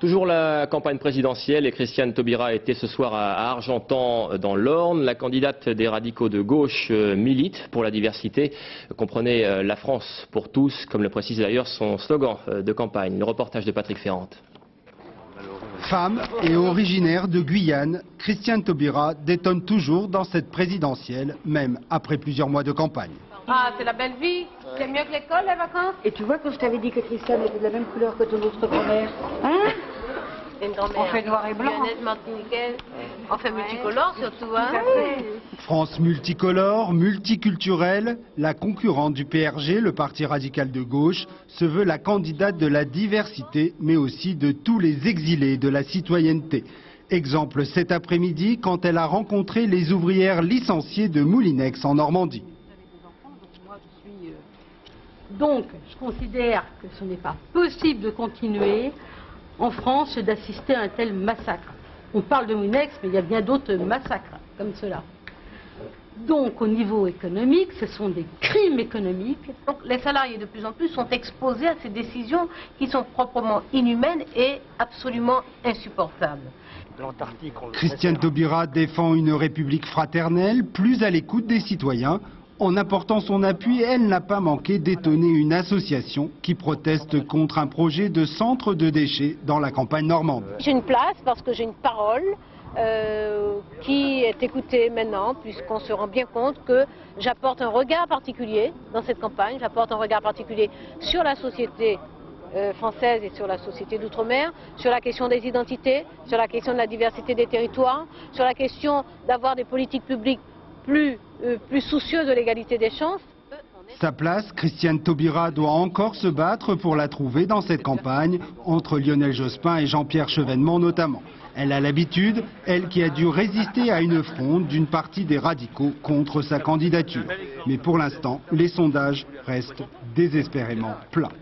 Toujours la campagne présidentielle et Christiane Taubira était ce soir à Argentan dans l'Orne. La candidate des radicaux de gauche milite pour la diversité. Comprenez la France pour tous, comme le précise d'ailleurs son slogan de campagne. Le reportage de Patrick Ferrante. Femme et originaire de Guyane, Christiane Taubira détonne toujours dans cette présidentielle, même après plusieurs mois de campagne. Ah, c'est la belle vie. C'est mieux que l'école, les vacances. Et tu vois, quand je t'avais dit que Christiane était de la même couleur que ton autre grand-mère, hein? On fait noir et blanc. On fait multicolore surtout, hein? France multicolore, multiculturelle, la concurrente du PRG, le parti radical de gauche, se veut la candidate de la diversité, mais aussi de tous les exilés de la citoyenneté. Exemple cet après-midi, quand elle a rencontré les ouvrières licenciées de Moulinex en Normandie. Donc, je considère que ce n'est pas possible de continuer en France d'assister à un tel massacre. On parle de Moulinex, mais il y a bien d'autres massacres comme cela. Donc, au niveau économique, ce sont des crimes économiques. Donc, les salariés de plus en plus sont exposés à ces décisions qui sont proprement inhumaines et absolument insupportables. Christiane Taubira défend une république fraternelle, plus à l'écoute des citoyens. En apportant son appui, elle n'a pas manqué d'étonner une association qui proteste contre un projet de centre de déchets dans la campagne normande. J'ai une place parce que j'ai une parole qui est écoutée maintenant, puisqu'on se rend bien compte que j'apporte un regard particulier dans cette campagne, j'apporte un regard particulier sur la société française et sur la société d'outre-mer, sur la question des identités, sur la question de la diversité des territoires, sur la question d'avoir des politiques publiques plus soucieux de l'égalité des chances. Sa place, Christiane Taubira doit encore se battre pour la trouver dans cette campagne, entre Lionel Jospin et Jean-Pierre Chevènement notamment. Elle a l'habitude, elle qui a dû résister à une fronde d'une partie des radicaux contre sa candidature. Mais pour l'instant, les sondages restent désespérément plats.